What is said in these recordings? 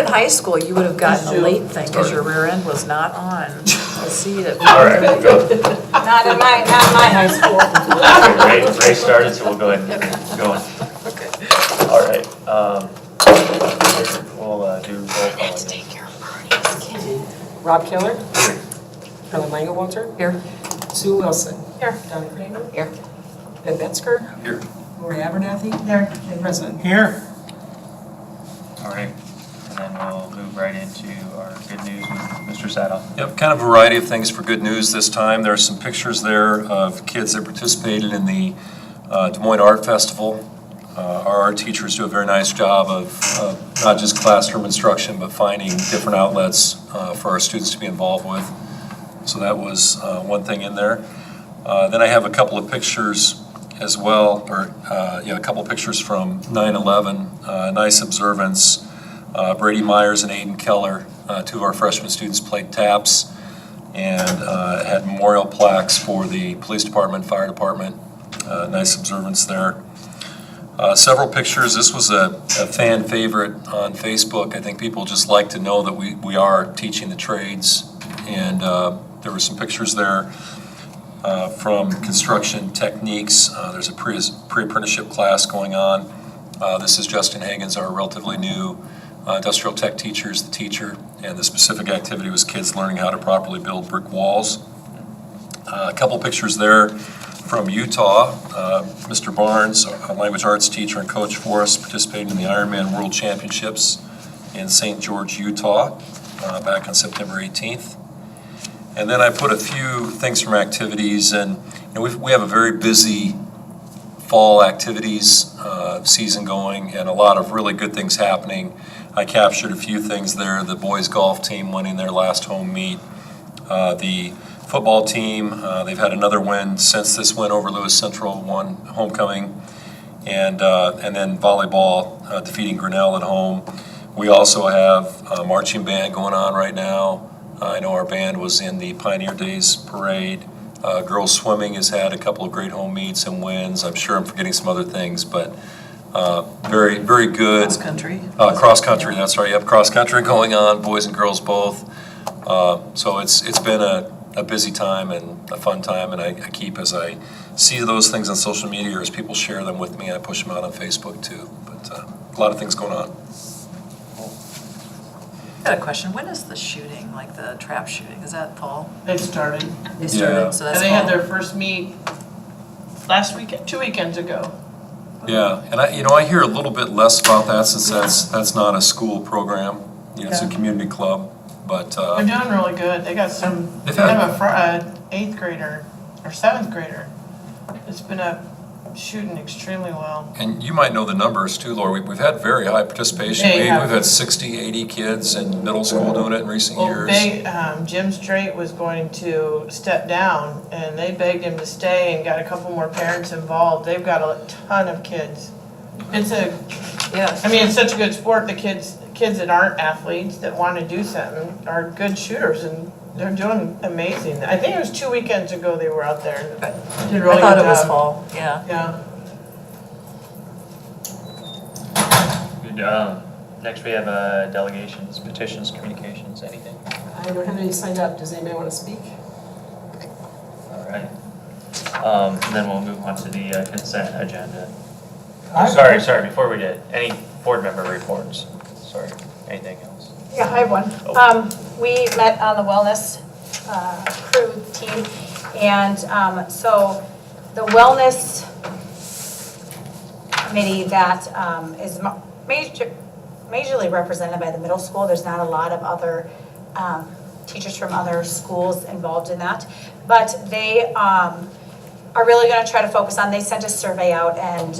in high school, you would have gotten a late thing because your rear end was not on the seat at. All right, go. Not in my high school. Ray started, so we'll go ahead and get going. Okay. All right, we'll do roll call. Let's take care of Bernie's kid. Rob Keller. Helen Langewalter. Here. Sue Wilson. Here. Donna Kramer. Here. Ed Metzger. Here. Lori Abernathy. There. Jay President. Here. All right, and then we'll move right into our good news with Mr. Sadoff. Yep, kind of a variety of things for good news this time. There are some pictures there of kids that participated in the Des Moines Art Festival. Our art teachers do a very nice job of not just classroom instruction, but finding different outlets for our students to be involved with. So that was one thing in there. Then I have a couple of pictures as well, a couple of pictures from 9/11, nice observance. Brady Myers and Aiden Keller, two of our freshman students, played taps and had memorial plaques for the police department, fire department. Nice observance there. Several pictures. This was a fan favorite on Facebook. I think people just like to know that we are teaching the trades, and there were some pictures there from construction techniques. There's a pre-apprenticeship class going on. This is Justin Hagens, our relatively new industrial tech teacher, is the teacher, and the specific activity was kids learning how to properly build brick walls. A couple pictures there from Utah. Mr. Barnes, a language arts teacher and coach for us, participated in the Ironman World Championships in St. George, Utah, back on September 18th. And then I put a few things from activities, and we have a very busy fall activities season going, and a lot of really good things happening. I captured a few things there. The boys golf team winning their last home meet. The football team, they've had another win since this win over Lewis Central, won homecoming, and then volleyball defeating Grinnell at home. We also have a marching band going on right now. I know our band was in the Pioneer Days parade. Girls swimming has had a couple of great home meets and wins. I'm sure I'm forgetting some other things, but very, very good. Cross country. Cross country, that's right. Yep, cross country going on, boys and girls both. So it's been a busy time and a fun time, and I keep, as I see those things on social media or as people share them with me, I push them out on Facebook too. But a lot of things going on. I got a question. When is the shooting, like the trap shooting? Is that fall? They've started. They started, Yeah. so that's And they had fall. their first meet last weekend, 2 weekends ago. Yeah, and I hear a little bit less about that since that's not a school program. It's a Yeah. community club, but They're doing really good. They got some, they They've had- have a 8th grader or 7th grader. It's been shooting extremely well. and you might know the numbers too, Laura. We've had very high participation. They have. We've had 60, 80 kids in middle school doing it in recent Well, years. Jim Strait was going to step down, and they begged him to stay and got a couple more parents involved. They've got a ton of kids. It's it's such a good sport. The kids that aren't athletes that want to do something are good shooters, and they're doing amazing. I think it was 2 weekends ago they were out there. And did a really I thought good it was job. fall, yeah. Yeah. Good. Next we have delegations, petitions, communications, anything? I don't have any signed up. Does anybody want to speak? All right. And then we'll move on to the consent agenda. I- Sorry, before we did, any board member reports? Sorry, anything else? Yeah, I have one. We met on the wellness crew team, and so the wellness committee that is majorly represented by the middle school. There's not a lot of other teachers from other schools involved in that, but they are really going to try to focus on, they sent a survey out, and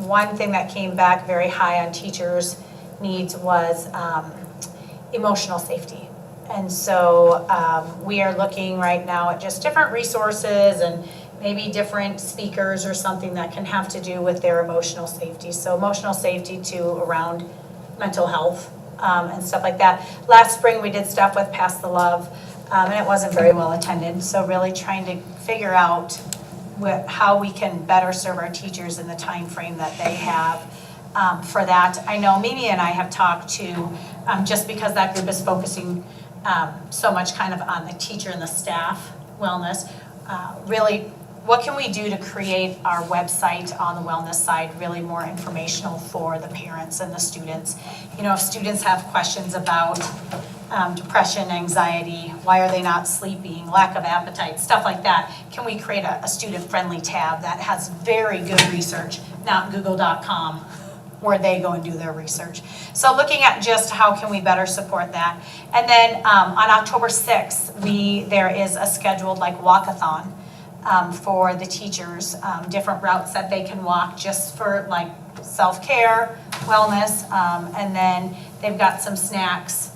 one thing that came back very high on teachers' needs was emotional safety. And so we are looking right now at just different resources and maybe different speakers or something that can have to do with their emotional safety. So emotional safety too around mental health and stuff like that. Last spring we did stuff with Pass the Love, and it wasn't very well attended. So really trying to figure out how we can better serve our teachers in the time frame that they have for that. I know Mimi and I have talked to just because that group is focusing so much kind of on the teacher and the staff wellness. Really, what can we do to create our website on the wellness side really more informational for the parents and the students? You know, if students have questions about depression, anxiety, why are they not sleeping, lack of appetite, stuff like that, can we create a student-friendly tab that has very good research, not google.com, where they go and do their research. So looking at just how can we better support that. And then on October 6th, there is a scheduled like walkathon for the teachers, different routes that they can walk just for like self-care, wellness, and then they've got some snacks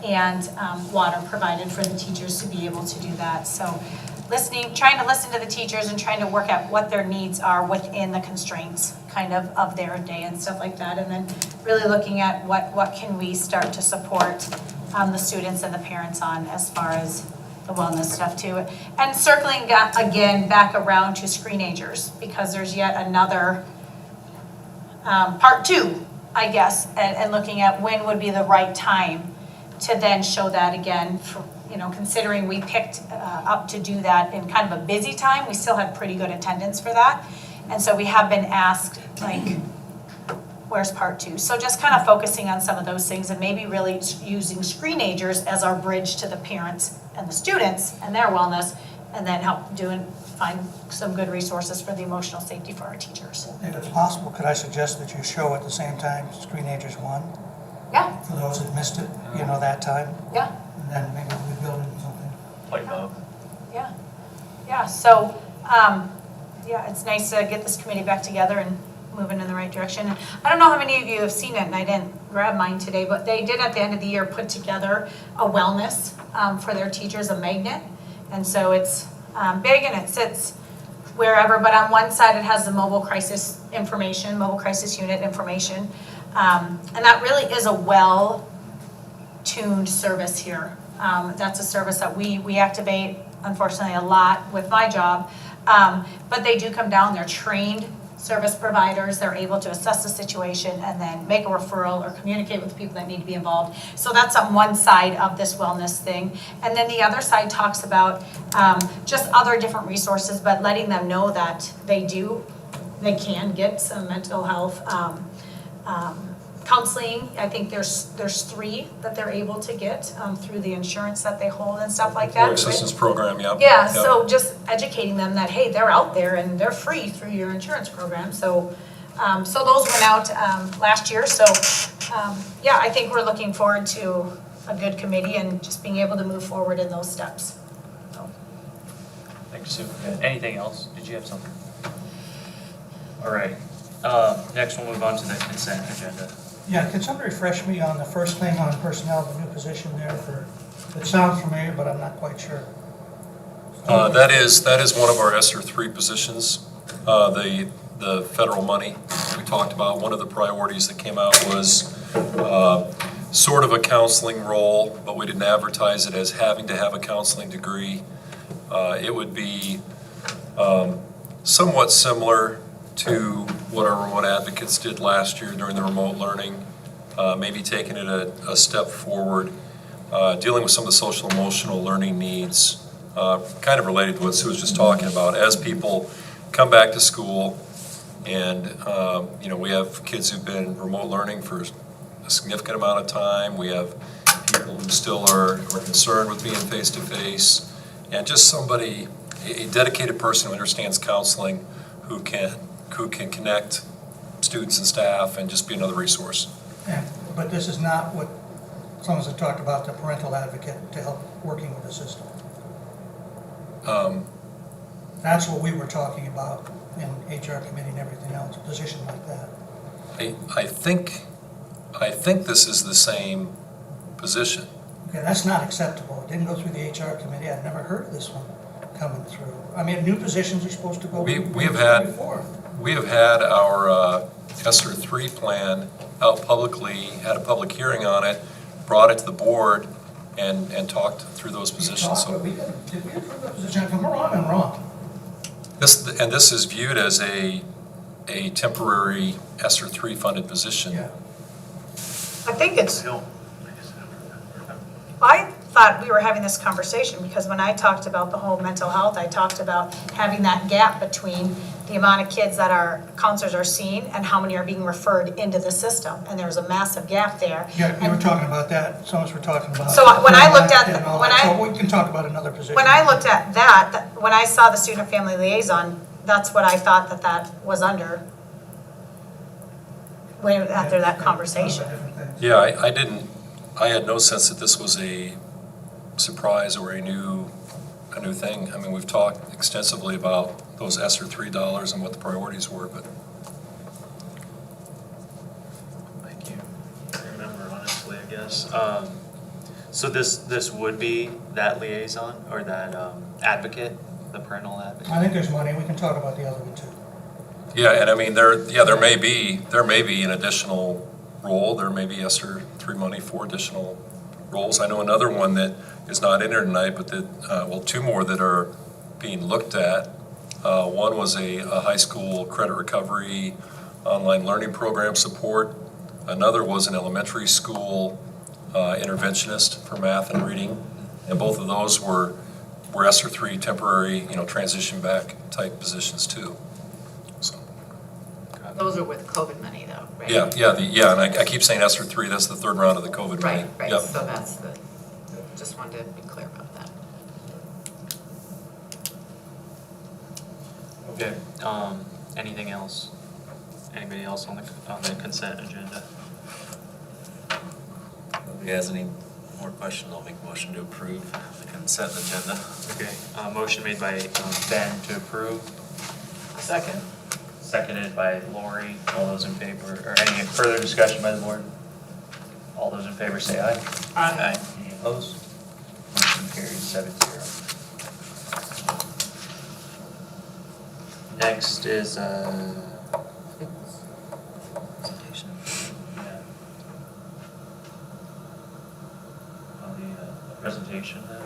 and water provided for the teachers to be able to do that. So trying to listen to the teachers and trying to work out what their needs are within the constraints kind of their day and stuff like that. And then really looking at what can we start to support the students and the parents on as far as the wellness stuff too. And circling again back around to screenagers, because there's yet another part 2, I guess, and looking at when would be the right time to then show that again, for, you know, considering we picked up to do that in kind of a busy time, we still had pretty good attendance for that. And so we have been asked, like, where's part 2? So just kind of focusing on some of those things and maybe really using screenagers as our bridge to the parents and the students and their wellness, and then find some good resources for the emotional safety for our teachers. If it's possible, could I suggest that you show at the same time Screenagers 1? Yeah, For those that missed it, you know, that time, yeah. and then maybe we build into something. Like both. Yeah, so, yeah, it's nice to get this committee back together and moving in the right direction. And I don't know how many of you have seen it, and I didn't grab mine today, but they did at the end of the year put together a wellness for their teachers, a magnet. And so it's big and it sits wherever, but on one side it has the mobile crisis unit information. And that really is a well-tuned service here. That's a service that we activate, unfortunately, a lot with my job. But they do come down, they're trained service providers, they're able to assess the situation and then make a referral or communicate with people that need to be involved. So that's on one side of this wellness thing. And then the other side talks about just other different resources, but letting them know that they can get some mental health counseling. I think there's 3 that they're able to get through the insurance that they hold and stuff like that. Employee assistance program, yep. Yeah, Yep. so just educating them that, hey, they're out there and they're free through your insurance program. So so those went out last year. So yeah, I think we're looking forward to a good committee and just being able to move forward in those steps. So. Thank you, Sue. Anything else? Did you have something? All right. Next we'll move on to the consent agenda. Yeah, can somebody refresh me on the first thing on personnel, the new position there it sounds familiar, but I'm not quite sure. That is one of our ESSER 3 positions. The federal money we talked about, one of the priorities that came out was sort of a counseling role, but we didn't advertise it as having to have a counseling degree. It would be somewhat similar to what our remote advocates did last year during the remote learning, maybe taking it a step forward, dealing with some of the social emotional learning needs, kind of related to what Sue was just talking about. As people come back to school and, you know, we have kids who've been remote learning for a significant amount of time. We have people who still are concerned with being face-to-face, and just somebody, a dedicated person who understands counseling, who can connect students and staff and just be another resource. Yeah, but this is not what someone's talked about, the parental advocate to help working with the system. That's what we were talking about in HR committee and everything else, a position like that. I think this is the same position. Okay, that's not acceptable. It didn't go through the HR committee. I've never heard of this one coming through. I mean, new positions are supposed to go We through have had before. We have had our ESSER 3 plan out publicly, had a public hearing on it, brought it to the board, and talked through those positions. Did we approve that position? If I'm wrong, I'm wrong. This is viewed as a temporary ESSER 3 funded position. Yeah. I think it's thought we were having this conversation, because when I talked about the whole mental health, I talked about having that gap between the amount of kids that our counselors are seeing and how many are being referred into the system, and there's a massive gap there. Yeah, you were talking about that, some of us were talking about. So when I looked at and all when that. I- So we can talk about another position. When I looked at that, when I saw the student family liaison, that's what I thought that was under, after that conversation. Yeah, I had no sense that this was a surprise or a new thing. I mean, we've talked extensively about those ESSER $3 and what the priorities were, but Thank you. I don't remember honestly, I guess. So this would be that liaison or that advocate, the parental advocate? I think there's money, we can talk about the other one too. yeah, and I mean, there may be an additional role, there may be ESSER 3 money for additional roles. I know another one that is not in here tonight, but that, two more that are being looked at. One was a high school credit recovery online learning program support. Another was an elementary school interventionist for math and reading. And both of those were ESSER 3 temporary, transition back type positions too. So, Those are with COVID money though, right? yeah, and I keep saying ESSER 3, that's the third round of the COVID money. Right, Yep. so that's just wanted to be clear about that. Okay, anything else? Anybody else on the consent agenda? Nobody has any more questions, I'll make a motion to approve the consent agenda. Okay, motion made by Ben to approve, Second? seconded by Lori. All those in favor, or any further discussion by the board? All those in favor say aye. Aye. Any opposed? Motion carries 7-0. Next is, Presentation. yeah. The presentation then?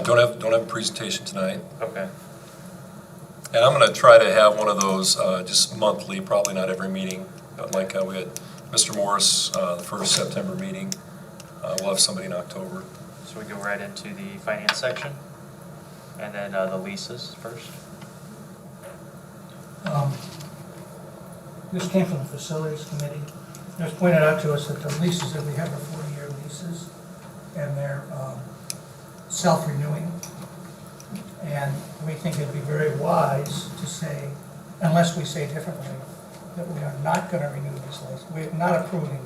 Don't have a presentation tonight. Okay. And I'm gonna try to have one of those just monthly, probably not every meeting, but like we had Mr. Morris, the first September meeting. We'll have somebody in October. So we go right into the finance section, and then the leases first. This came from the facilities committee. It was pointed out to us that the leases that we have are 40-year leases, and they're self-renewing. And we think it'd be very wise to say, unless we say differently, that we are not going to renew these leases. We're not approving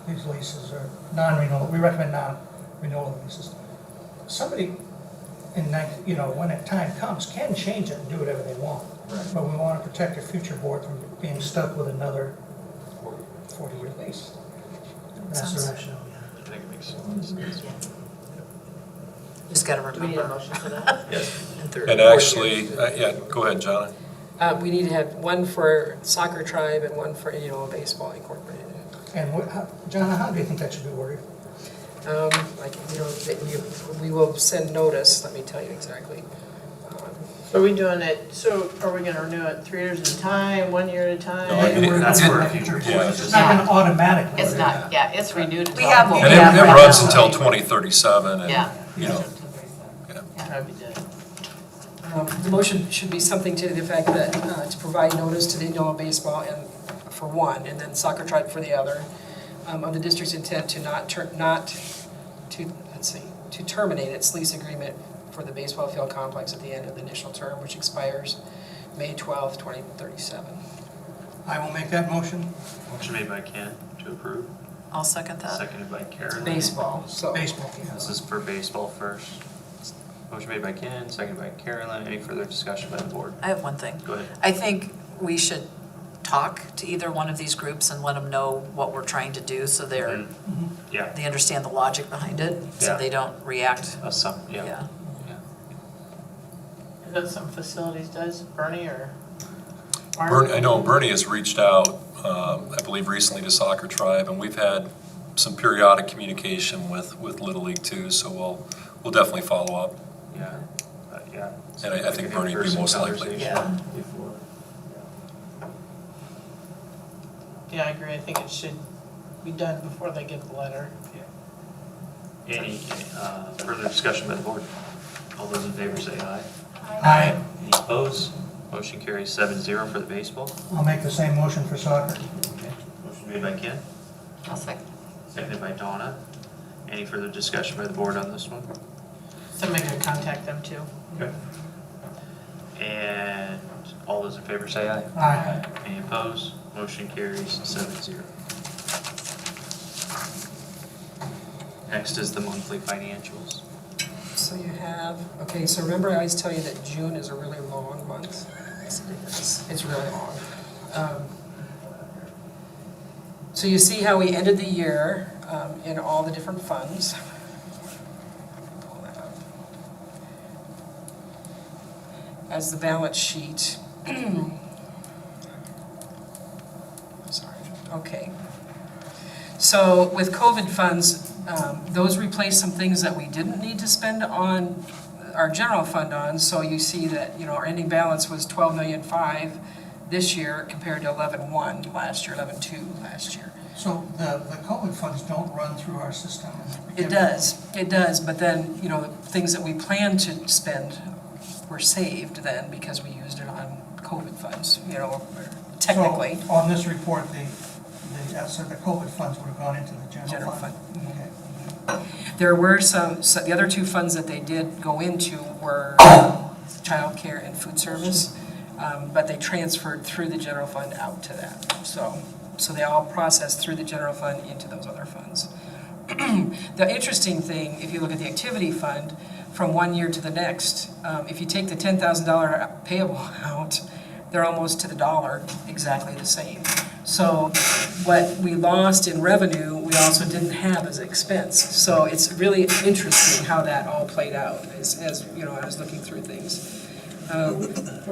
these leases or non-renewal. We recommend non-renewal leases. Somebody, when that time comes, can change it and do whatever they want. But we want to protect our future board from being stuck with another 40-year lease. That's the rationale behind it. I think it makes sense. Just gotta Do we need a remember. motion for that? Yes. And actually, go ahead, John. We need to have one for Soccer Tribe and one for Baseball Incorporated. And John, how do you think that should be worded? We will send notice, let me tell you exactly. So are we doing it, so are we gonna renew it 3 years at a time, 1 year at a time? That's for a future board. It's not going to automatically. It's not, yeah, it's renewed until. We have- full. we And have it right runs now. until 2037 and, Yeah. That'd be good. The motion should be something to the effect that, to provide notice to the Inola Baseball and, for one, and then Soccer Tribe for the other, of the district's intent to terminate its lease agreement for the baseball field complex at the end of the initial term, which expires May 12th, 2037. I will make that motion. Motion made by Ken to approve, I'll second that. seconded by Karen. Baseball, so. Baseball. This is for baseball first. Motion made by Ken, seconded by Carolyn. Any further discussion by the board? I have one thing. Go ahead. I think we should talk to either one of these groups and let them know what we're trying to do, so Yeah, they understand the logic behind it, so Yeah. they don't react. yeah. Yeah. Is that some facilities does, Bernie or? Mark? I know Bernie has reached out, I believe recently to Soccer Tribe, and we've had some periodic communication with Little League too, so we'll definitely follow up. Yeah, yeah. And I think Bernie would be most likely. Conversation before. Yeah, I agree, I think it should be done before they get the letter. Any further discussion by the board? All those in favor say aye. Aye. Any opposed? Motion carries 7-0 for the baseball. I'll make the same motion for soccer. Okay. Motion made by Ken, I'll second. seconded by Donna. Any further discussion by the board on this one? Somebody could contact them too. Okay. And all those in favor say aye. Aye. Any opposed? Motion carries 7-0. Next is the monthly financials. So you have, okay, so remember I always tell you that June is a really long month? It's really long. So you see how we ended the year in all the different funds. Pull that up. As the balance sheet. Sorry, okay. So with COVID funds, those replaced some things that we didn't need to spend on our general fund on. So you see that, you know, our ending balance was 12,500,000 this year compared to 11,100,000 last year, 11,200,000 last year. So the COVID funds don't run through our system? It does, but then, you know, the things that we planned to spend were saved then because we used it on COVID funds, you know, technically. So on this report, so the COVID funds would have gone into the general General fund? Okay. There were so the other two funds that they did go into were childcare and food service, but they transferred through the general fund out to that. So they all processed through the general fund into those other funds. The interesting thing, if you look at the activity fund, from one year to the next, if you take the $10,000 payable out, they're almost to the dollar exactly the same. So what we lost in revenue, we also didn't have as expense. So it's really interesting how that all played out as you know, I was looking through things. Are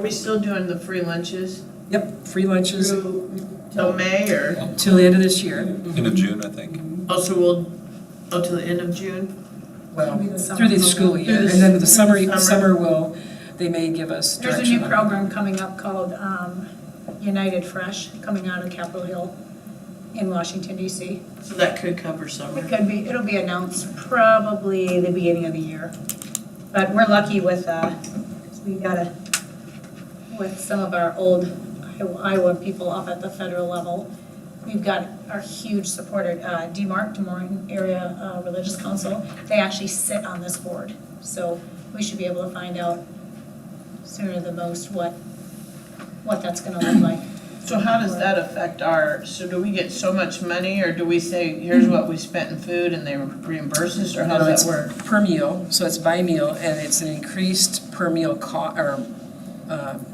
we still doing the free lunches Yep, free lunches till May or? till the end of this year. End of June, I think. Also, we'll, till the end of June? Well, through the school year, and then the summer will, they may give us There's a direction new on- program coming up called United Fresh, coming out of Capitol Hill in Washington DC. So that could cover summer. It could be, it'll be announced probably the beginning of the year. But we're lucky with, we got with some of our old Iowa people up at the federal level. We've got our huge supporter, DMARC, Des Moines Area Religious Council. They actually sit on this board. So we should be able to find out sooner than most what that's gonna look like. So how does that affect so do we get so much money, or do we say, here's what we spent in food and they reimburse us, or how No, does it's that work? per meal, so it's by meal, and it's an increased per meal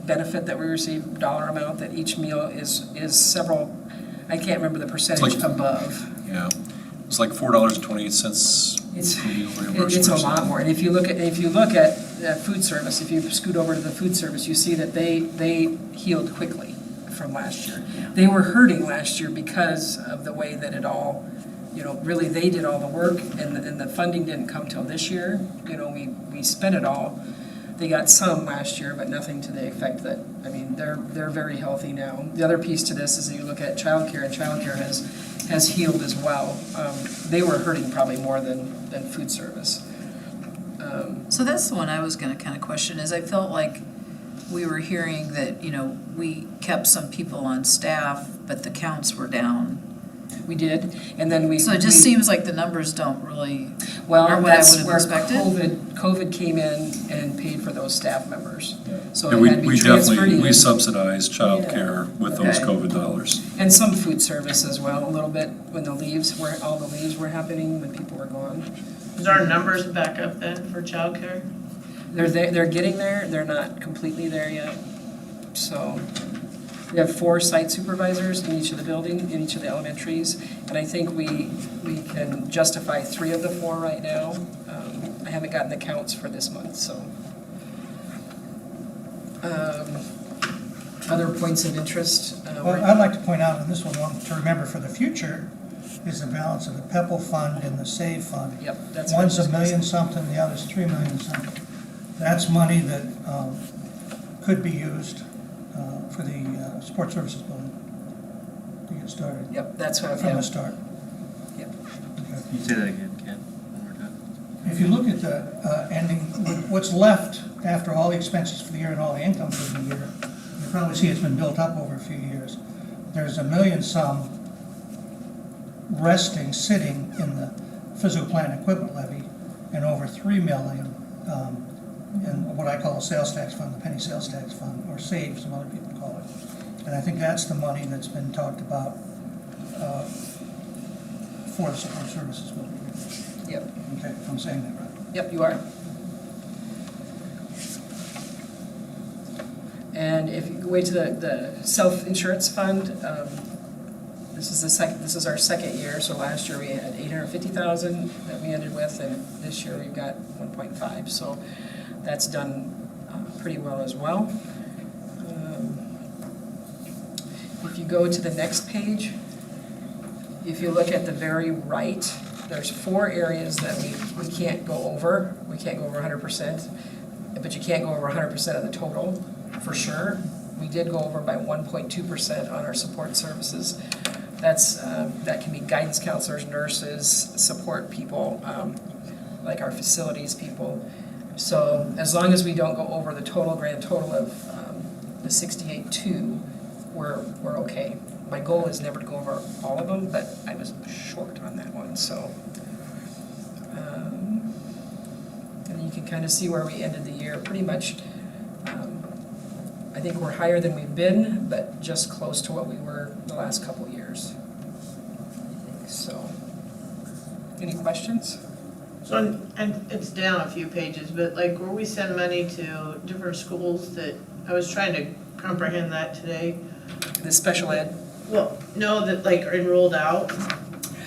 benefit that we receive, dollar amount, that each meal is several, I can't remember the percentage like- above. Yeah. It's like $4.28 It's, per meal it's reimbursement a or lot something. more, and if you look at food service, if you scoot over to the food service, you see that they healed quickly from last year. They were hurting last year because of the way that it all, you know, really they did all the work, and the funding didn't come till this year. You know, we spent it all. They got some last year, but nothing to the effect that, I mean, they're very healthy now. The other piece to this is that you look at childcare, and childcare has healed as well. They were hurting probably more than food service. So that's the one I was gonna kind of question, is I felt like we were hearing that, you know, we kept some people on staff, but the counts were down. We did, and then we. So it just we- seems like the numbers don't really, Well, or what I that's would have where expected. COVID came in and paid for those staff members. So Yeah, it had to be we transferred definitely, we in. subsidize childcare with those Okay. COVID dollars. And some food service as well, a little bit, when all the leaves were happening, when people were gone. Is our numbers back up then for childcare? They're getting there, they're not completely there yet. So we have 4 site supervisors in each of the elementaries, and I think we can justify 3 of the 4 right now. I haven't gotten the counts for this month, so. Other points of interest? Well, I'd like to point out in this one to remember for the future is the balance of the PEPAL fund and the SAVE fund. Yep, that's. what I One's was $1 gonna million say. something, the other's $3 million something. That's money that could be used for the sports services building to get started Yep, that's what I've from the got. start. Yep. Okay. Can you say that again, Ken? One more time? if you look at the ending, what's left after all the expenses for the year and all the income for the year, you probably see it's been built up over a few years. There's $1 million some resting, sitting in the physical plant equipment levy, and over $3 million in what I call the sales tax fund, the penny sales tax fund, or SAVE, some other people call it. And I think that's the money that's been talked about for the support services building. Yep, Okay, if I'm saying that right. yep, you are. And if you go away to the self-insurance fund, this is our second year, so last year we had 850,000 that we ended with, and this year we've got 1.5, so that's done pretty well as well. If you go to the next page, if you look at the very right, there's 4 areas that we can't go over. We can't go over 100%, but you can't go over 100% of the total, for sure. We did go over by 1.2% on our support services. That can be guidance counselors, nurses, support people, like our facilities people. So as long as we don't go over the grand total of the 68.2, we're okay. My goal is never to go over all of them, but I was short on that one, so. And you can kind of see where we ended the year, pretty much. I think we're higher than we've been, but just close to what we were the last couple of years. I think so. Any questions? So, and it's down a few pages, but like where we send money to different schools that, I was trying to comprehend that today. The special ed, Well, no, that like are enrolled out.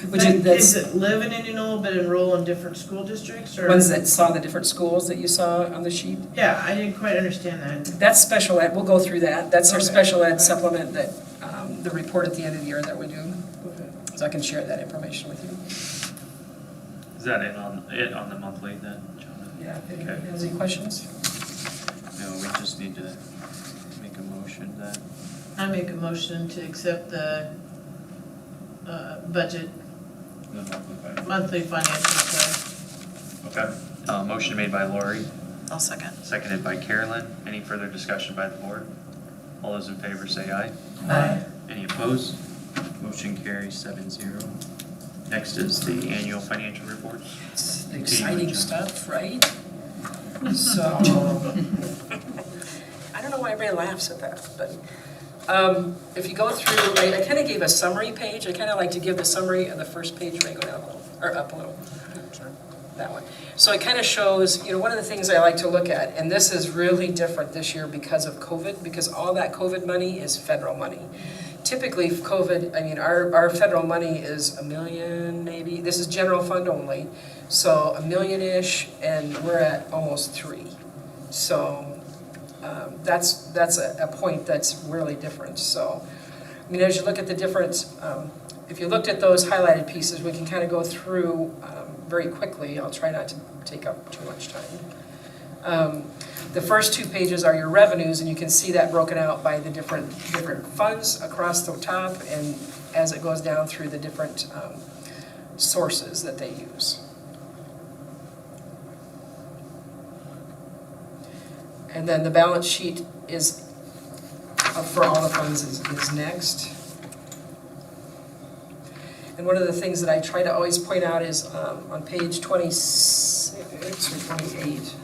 which is, Is that's it live in Indianola but enroll in different school districts or? ones that saw the different schools that you saw on the sheet. Yeah, I didn't quite understand that. That's special ed, we'll go through that. That's our Okay. special ed supplement that, the report at the end of the year that we do. So I can share that information with you. Is that it on the monthly then, John? Yeah, if Okay. anybody has any questions? No, we just need to make a motion then. I make a motion to accept the budget, monthly financial report. Okay. Motion made by Lori, I'll second. seconded by Carolyn. Any further discussion by the board? All those in favor say aye. Aye. Any opposed? Motion carries 7-0. Next is the annual financial reports. It's exciting stuff, right? So, I don't know why everybody laughs at that, but if you go through, I kind of gave a summary page. I kind of like to give the summary of the first page, right, go down a little, or up a little. Sorry, that one. So it kind of shows, one of the things I like to look at, and this is really different this year because of COVID, because all that COVID money is federal money. Typically, COVID, our federal money is $1 million, maybe. This is general fund only, so $1 million-ish, and we're at almost $3 million. So that's a point that's really different. So, as you look at the different, if you looked at those highlighted pieces, we can kind of go through very quickly. I'll try not to take up too much time. The first 2 pages are your revenues, and you can see that broken out by the different funds across the top, and as it goes down through the different sources that they use. And then the balance sheet is, for all the funds, is next. And one of the things that I try to always point out is on page 26 or 28,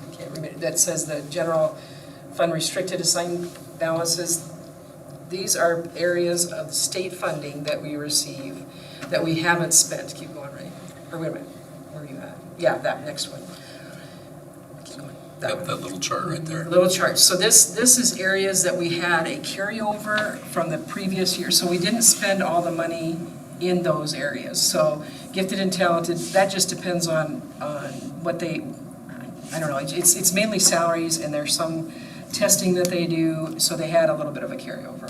that says the general fund restricted assigned balances. These are areas of state funding that we receive that we haven't spent. Keep going, right? Or wait a minute, where are you at? Yeah, that next one. Keep going. That little chart right there. Little chart. So this is areas that we had a carryover from the previous year. So we didn't spend all the money in those areas. So gifted and talented, that just depends on what they, I don't know, it's mainly salaries, and there's some testing that they do, so they had a little bit of a carryover.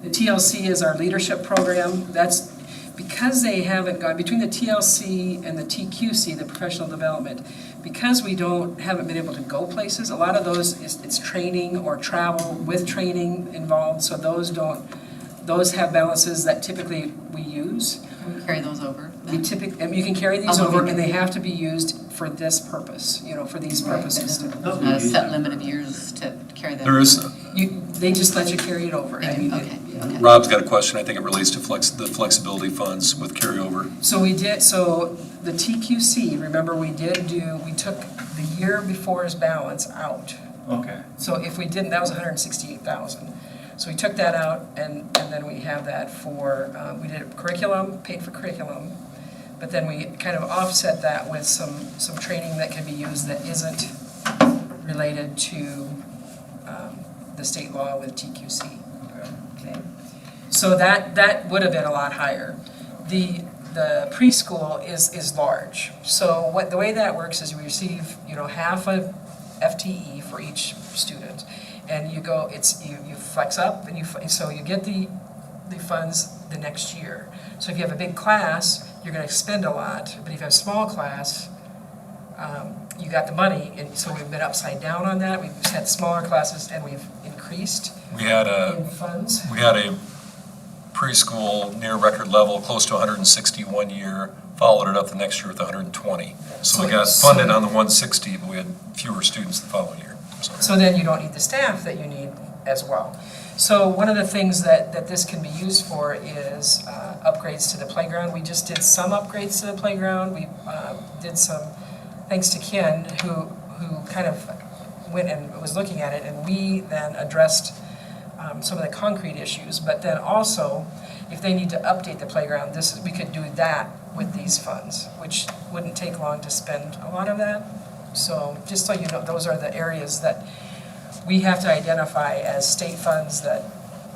The TLC is our leadership program. That's because they haven't gone, between the TLC and the TQC, the professional development, because we haven't been able to go places, a lot of those, it's training or travel with training involved, so those have balances that typically we use. Can we carry those over? You can carry these over, and they have to be used for this purpose, for these purposes. A set limit of years to carry that? There is, They just let you carry it over. I mean, Okay, okay. Rob's got a question, I think it relates to the flexibility funds with carryover. So the TQC, remember we took the year before's balance out. Okay. So if we didn't, that was 168,000. So we took that out and then we have that for, we did curriculum, paid for curriculum, but then we kind of offset that with some training that can be used that isn't related to the state law with TQC. Okay. So that would have been a lot higher. The preschool is large. So the way that works is we receive, half a FTE for each student. And you flex up and so you get the funds the next year. So if you have a big class, you're gonna expend a lot, but if you have a small class, you got the money, and so we've been upside down on that. We've had smaller classes and we've increased We had in funds. a preschool near record level, close to 161 year, followed it up the next year with 120. So we got funded on the 160, but we had fewer students the following year. So then you don't need the staff that you need as well. So one of the things that this can be used for is upgrades to the playground. We just did some upgrades to the playground. We did some, thanks to Ken, who kind of went and was looking at it, and we then addressed some of the concrete issues. But then also, if they need to update the playground, we could do that with these funds, which wouldn't take long to spend a lot of that. So just so you know, those are the areas that we have to identify as state funds that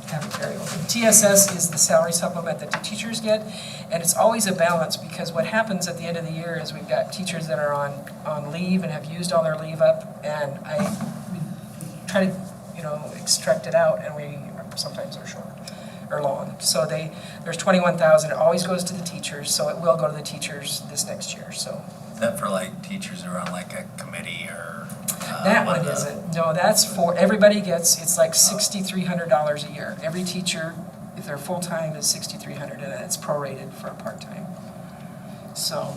have a carryover. TSS is the salary supplement that the teachers get, and it's always a balance because what happens at the end of the year is we've got teachers that are on leave and have used all their leave up, and we try to, extract it out, and we sometimes are short or long. So there's 21,000, it always goes to the teachers, so it will go to the teachers this next year, so. Is that for like teachers who are on like a committee or? That one isn't. No, that's for, everybody it's like $6,300 a year. Every teacher, if they're full-time, is $6,300, and it's prorated for a part-time. So,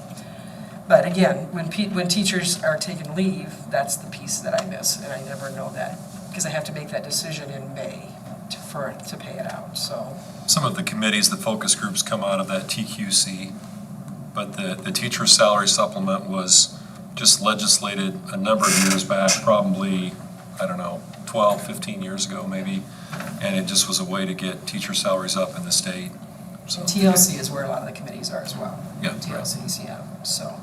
but again, when teachers are taking leave, that's the piece that I miss, and I never know that, because I have to make that decision in May to pay it out, so. Some of the committees, the focus groups come out of that TQC, but the teacher salary supplement was just legislated a number of years back, probably, 12, 15 years ago maybe, and it just was a way to get teacher salaries up in the state. So, TLC is where a lot of the committees are as well. Yeah. TLCs, yeah, so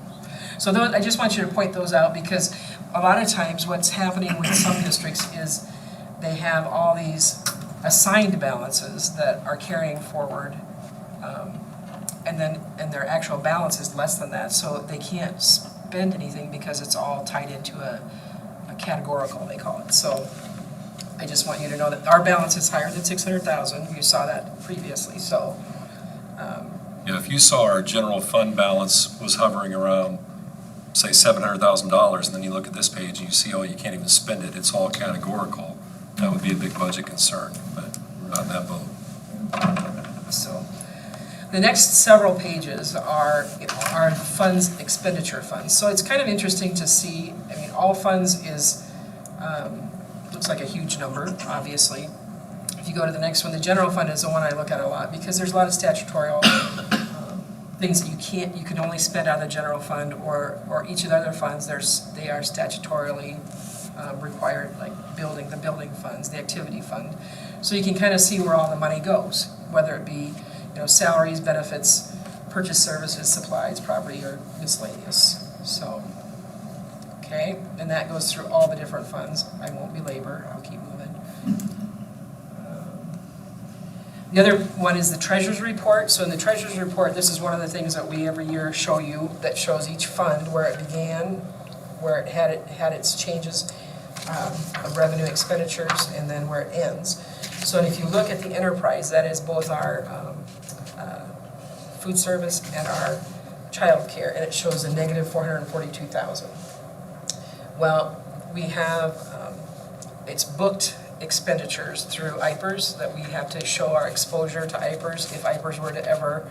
those, I just want you to point those out, because a lot of times what's happening with some districts is they have all these assigned balances that are carrying forward, and their actual balance is less than that, so they can't spend anything because it's all tied into a categorical, they call it. So I just want you to know that our balance is higher than 600,000. You saw that previously, so. yeah, if you saw our general fund balance was hovering around, say, $700,000, and then you look at this page and you see, oh, you can't even spend it, it's all categorical, that would be a big budget concern, but we're not in that boat. So, the next several pages are funds, expenditure funds. So it's kind of interesting to see, all funds is, looks like a huge number, obviously. If you go to the next one, the general fund is the one I look at a lot, because there's a lot of statutory things that you can only spend out of the general fund, or each of the other funds, they are statutorily required, like the building funds, the activity fund. So you can kind of see where all the money goes, whether it be salaries, benefits, purchase services, supplies, property, or miscellaneous. So, okay, and that goes through all the different funds. I won't belabor, I'll keep moving. The other one is the treasurer's report. So in the treasurer's report, this is one of the things that we every year show you, that shows each fund where it began, where it had its changes of revenue expenditures, and then where it ends. So if you look at the enterprise, that is both our food service and our child care, and it shows a negative 442,000. Well, we have, it's booked expenditures through IPERS, that we have to show our exposure to IPERS if IPERS were to ever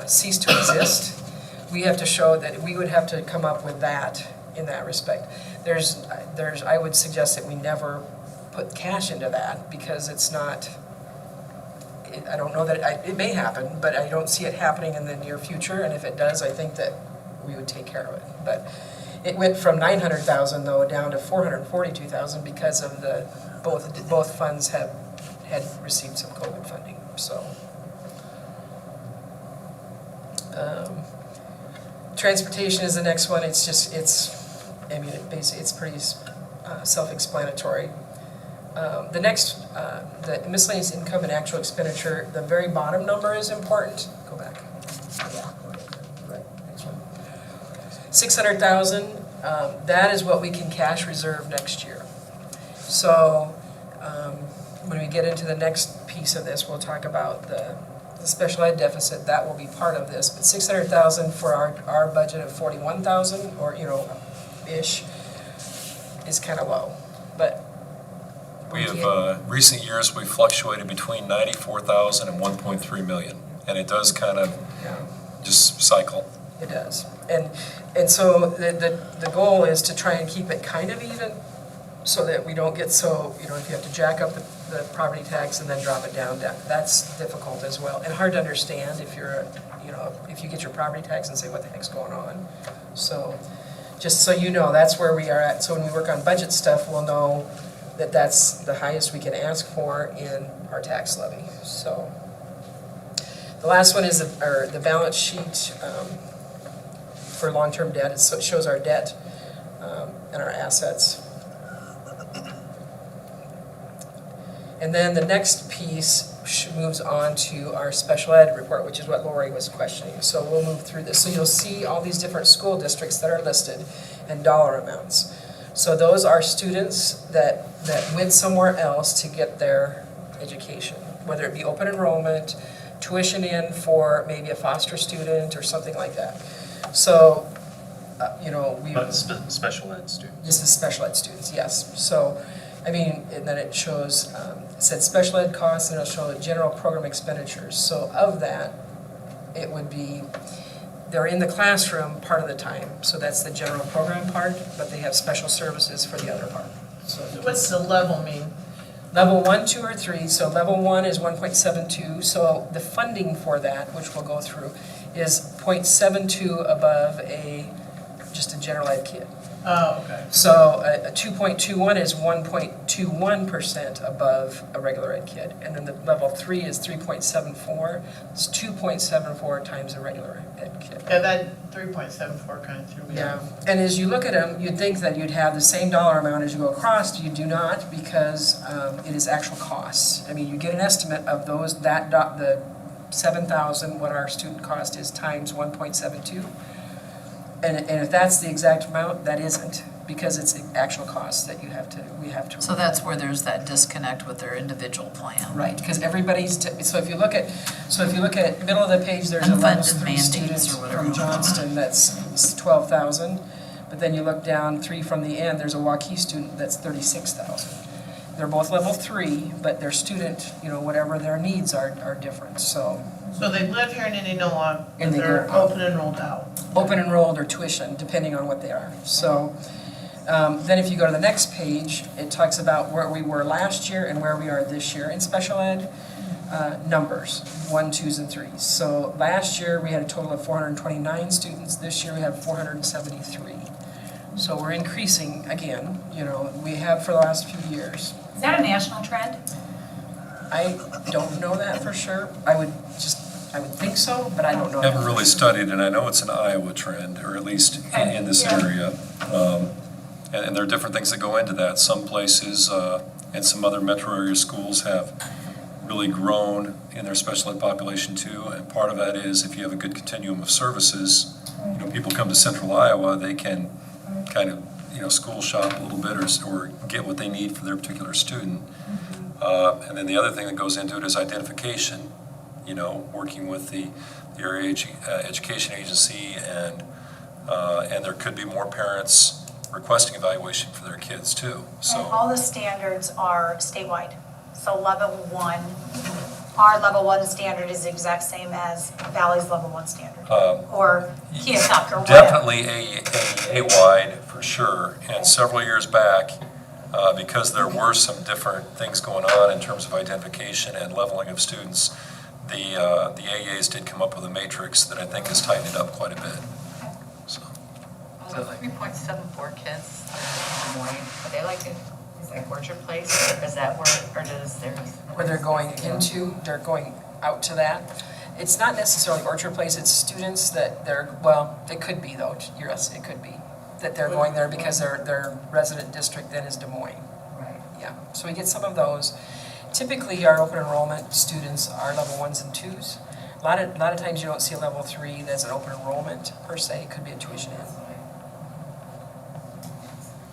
cease to exist. we have to show that we would have to come up with that in that respect. I would suggest that we never put cash into that because it's not, I don't know that, it may happen, but I don't see it happening in the near future, and if it does, I think that we would take care of it. But it went from 900,000 though down to 442,000 because of both funds had received some COVID funding, so. Transportation is the next one. It's pretty self-explanatory. The next, the miscellaneous income and actual expenditure, the very bottom number is important. Go back. Yeah, right, next one. 600,000, that is what we can cash reserve next year. So, when we get into the next piece of this, we'll talk about the special ed deficit. That will be part of this, but 600,000 for our budget of 41,000, or, ish, is kind of low, but. We have, recent years, we've fluctuated between 94,000 and 1.3 million, and it does kind of just cycle. It does. And so the goal is to try and keep it kind of even so that we don't get so, if you have to jack up the property tax and then drop it down, that's difficult as well. And hard to understand if you're, if you get your property tax and say, what the heck's going on? So just so you know, that's where we are at. So when we work on budget stuff, we'll know that that's the highest we can ask for in our tax levy. So the last one is the balance sheet for long-term debt. It shows our debt and our assets. And then the next piece moves on to our special ed report, which is what Lori was questioning. So we'll move through this. So you'll see all these different school districts that are listed and dollar amounts. So those are students that went somewhere else to get their education, whether it be open enrollment, tuition in for maybe a foster student or something like that. So, But special ed students. This is special ed students, yes. So, and then it shows, it said special ed costs, and it'll show the general program expenditures. So of that, it would be, they're in the classroom part of the time, so that's the general program part, but they have special services for the other part. So What's the level mean? level 1, 2, or 3, so level 1 is 1.72, so the funding for that, which we'll go through, is 0.72 above just a general ed kid. Oh, okay. So a 2.21 is 1.21% above a regular ed kid. And then the level 3 is 3.74. It's 2.74 times a regular ed kid. Yeah, that 3.74 kind of threw me Yeah, off. and as you look at them, you'd think that you'd have the same dollar amount as you go across. You do not, because it is actual costs. You get an estimate of those, the 7,000, what our student cost is, times 1.72. And if that's the exact amount, that isn't, because it's the actual cost that we have to. So that's where there's that disconnect with their individual plan. Right, because everybody's, so if you look at middle of the page, there's a level Unfunded 3 mandates student or whatever. from Johnston that's 12,000. But then you look down 3 from the end, there's a Waukee student that's 36,000. They're both level 3, but their student, whatever their needs are different, so. So they live here in Indianola, And and they they're go- open enrolled out. Open enrolled or tuition, depending on what they are. So then if you go to the next page, it talks about where we were last year and where we are this year in special ed numbers, 1, 2s, and 3s. So last year, we had a total of 429 students. This year, we have 473. So we're increasing again, we have for the last few years. Is that a national trend? I don't know that for sure. I would think so, but I don't know. Never that for really sure. studied, and I know it's an Iowa trend, or at least in this area. And there are different things that go into that. Some places and some other metro area schools have really grown in their special ed population too, and part of that is if you have a good continuum of services, people come to central Iowa, they can kind of, school shop a little bit or get what they need for their particular student. And then the other thing that goes into it is identification, working with the area education agency, and there could be more parents requesting evaluation for their kids too. And So all the standards are statewide. So level 1 our level 1 standard is the exact same as Valley's level 1 standard? Or Keokuk or whatever? Definitely AEA-wide, for sure. And several years back, because there were some different things going on in terms of identification and leveling of students, the AEAs did come up with a matrix that I think has tightened it up quite a bit. So, So 3.74 kids in Des Moines, are they like, is like Orchard Place, or is that where, or does their? Where they're going out to that. It's not necessarily Orchard Place, it's students that well, it could be though, yes, it could be, that they're going there because their resident district then is Des Moines. Right. Yeah, so we get some of those. Typically, our open enrollment students are level 1s and 2s. A lot of times you don't see a level 3 that's an open enrollment per se, it could be a tuition in.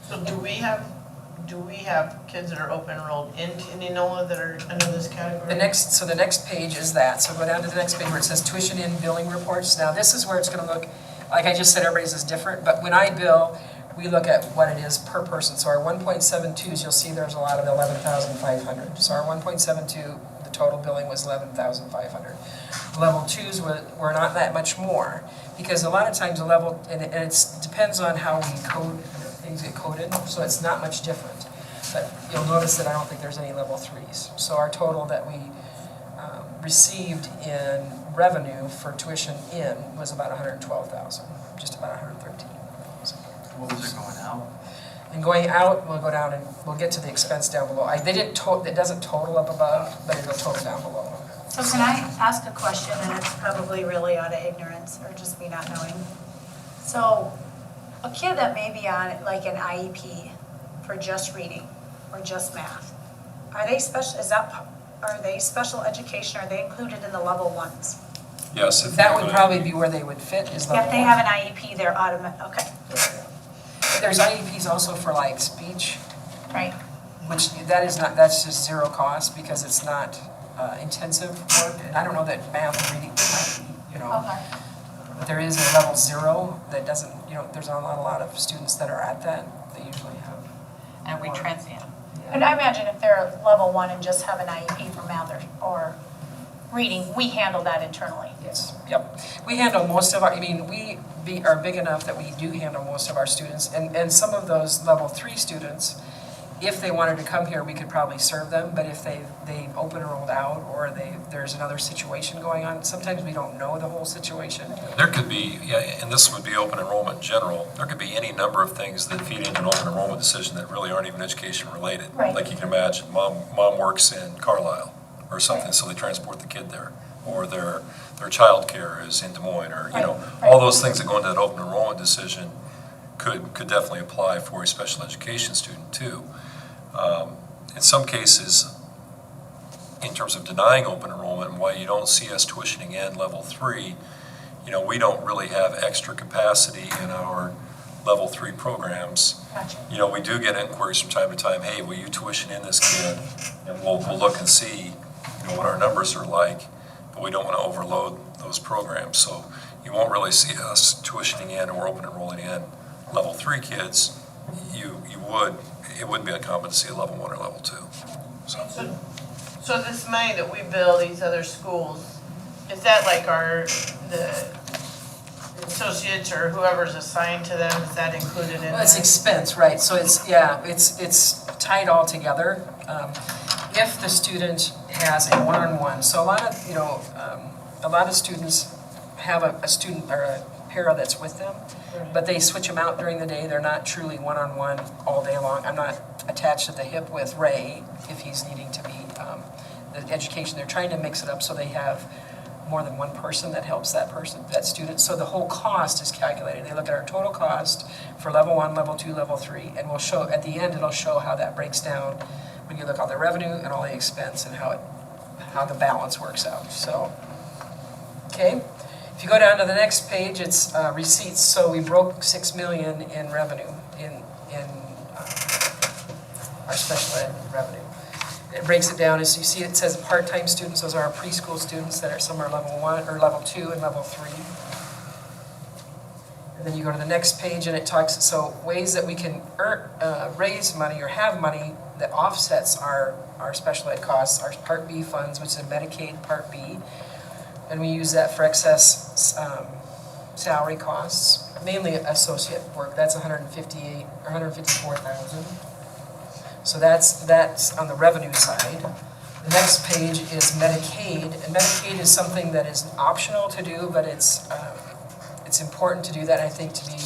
So do we have kids that are open enrolled in Indianola that are under this category? The next page is that, so go down to the next page where it says tuition in billing reports. Now, this is where it's gonna look, like I just said, everybody's is different, but when I bill, we look at what it is per person. So our 1.72s, you'll see there's a lot of 11,500. So our 1.72, the total billing was 11,500. Level 2s were not that much more, because a lot of times a level, and it depends on how we code, things get coded, so it's not much different. But you'll notice that I don't think there's any level 3s. So our total that we received in revenue for tuition in was about 112,000, just about 113. What was it going out? And going out, we'll go down and we'll get to the expense down below. It doesn't total up above, but it'll total down below. So can I ask a question, and it's probably really out of ignorance or just me not knowing? So a kid that may be on like an IEP for just reading or just math, are they special education? Are they included in the level 1s? yes. If That they would probably be where they would fit, is level 1. If they have an IEP, they're automatic, okay, There's IEPs also for like speech, right? which that's just zero cost because it's not intensive work. And I don't know that math and reading might be, Okay. but there is a level 0 that doesn't, there's not a lot of students that are at that. They usually have. And we transient. And I imagine if they're level 1 and just have an IEP for math or reading, we handle that internally. Yes, yep. We handle most of our, we are big enough that we do handle most of our students. And some of those level 3 students, if they wanted to come here, we could probably serve them. But if they open enrolled out or there's another situation going on, sometimes we don't know the whole situation. There could be, and this would be open enrollment in general, there could be any number of things that feed into an open enrollment decision that really aren't even education related. Right. Like you can imagine, mom works in Carlisle or something, so they transport the kid there. Or their childcare is in Des Moines, or, all those things that go into that open enrollment decision could definitely apply for a special education student too. In some cases, in terms of denying open enrollment and why you don't see us tuitioning in level 3, we don't really have extra capacity in our level 3 programs. Gotcha. We do get inquiries from time to time, hey, will you tuition in this kid? And we'll look and see, what our numbers are like, but we don't want to overload those programs. So you won't really see us tuitioning in or open enrolling in level 3 kids. It wouldn't be uncommon to see a level 1 or level 2. So this money that we bill these other schools, is that like the associates or whoever's assigned to them, is that included in Well, it's that? expense, right, so it's tied all together. If the student has a one-on-one, so a lot of students have a student or a para that's with them, but they switch them out during the day, they're not truly one-on-one all day long. I'm not attached at the hip with Ray if he's needing to be, the education, they're trying to mix it up so they have more than one person that helps that student. So the whole cost is calculated. They look at our total cost for level 1, level 2, level 3, and we'll show, at the end, it'll show how that breaks down when you look at all the revenue and all the expense and how the balance works out. So, okay. If you go down to the next page, it's receipts. So we broke $6 million in revenue in our special ed revenue. It breaks it down, as you see, it says part-time students. Those are our preschool students that are some are level 1 or level 2 and level 3. And then you go to the next page and it talks, so ways that we can raise money or have money that offsets our special ed costs, our Part B funds, which is Medicaid Part B. And we use that for excess salary costs, mainly associate work. That's 158 or 154,000. So that's on the revenue side. The next page is Medicaid, and Medicaid is something that is optional to do, but it's important to do that, I think, to be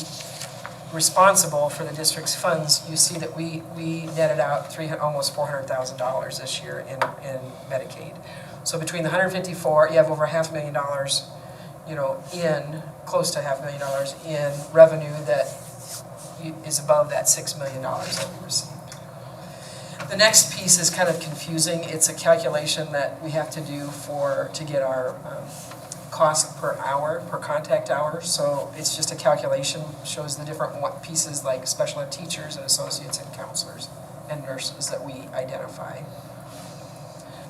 responsible for the district's funds. You see that we netted out almost $400,000 this year in Medicaid. So between the 154, you have over $500,000, close to $500,000 in revenue that is above that $6 million that we received. The next piece is kind of confusing. It's a calculation that we have to do to get our cost per hour, per contact hour. So it's just a calculation, shows the different pieces like special ed teachers and associates and counselors and nurses that we identify.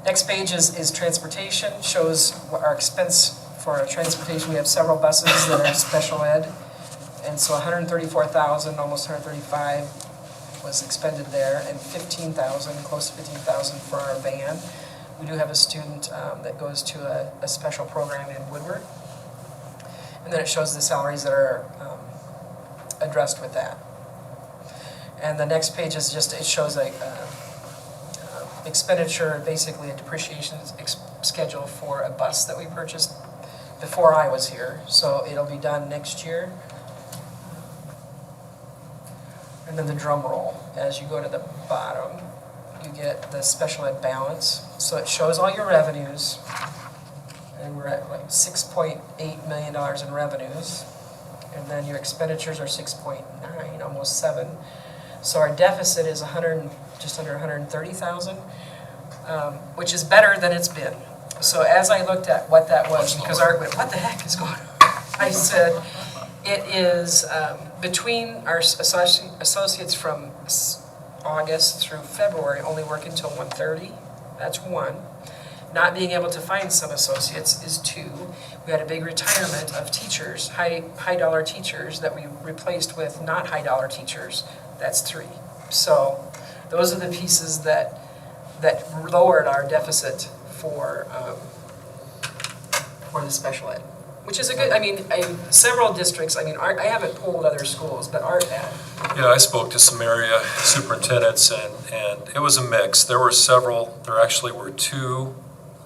Next page is transportation, shows what our expense for our transportation. We have several buses that are special ed. And so 134,000, almost 135 was expended there, and 15,000, close to 15,000 for our van. We do have a student that goes to a special program in Woodward. And then it shows the salaries that are addressed with that. And the next page is just, it shows a expenditure, basically a depreciation schedule for a bus that we purchased before I was here. So it'll be done next year. And then the drum roll, as you go to the bottom, you get the special ed balance. So it shows all your revenues, and we're at like $6.8 million in revenues. And then your expenditures are 6.9, almost 7. So our deficit is just under 130,000, which is better than it's been. So as I looked at what that was, because Art went, what the heck is going on? I said, it is between our associates from August through February only work until 1:30. That's 1. Not being able to find some associates is 2. We had a big retirement of teachers, high dollar teachers that we replaced with not high dollar teachers. That's 3. So those are the pieces that lowered our deficit for the special ed. Which is a good, several districts, I haven't polled other schools, but Art had. Yeah, I spoke to some area superintendents, and it was a mix. There were several, there actually were 2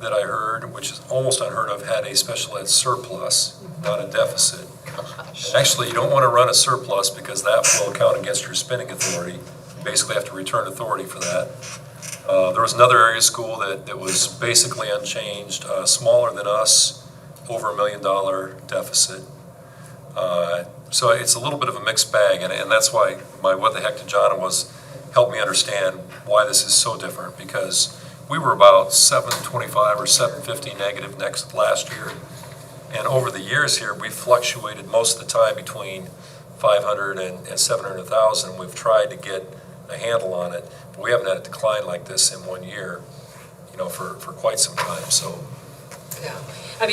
that I heard, which is almost unheard of, had a special ed surplus, not a deficit. And actually, you don't want to run a surplus because that will count against your spending authority. You basically have to return authority for that. There was another area school that was basically unchanged, smaller than us, over $1 million deficit. So it's a little bit of a mixed bag, and that's why my what the heck to John was help me understand why this is so different, because we were about 725 or 750 negative last year, and over the years here we fluctuated most of the time between 500 and 700,000. We've tried to get a handle on it, but we haven't had a decline like this in 1 year, for quite some time. So yeah. I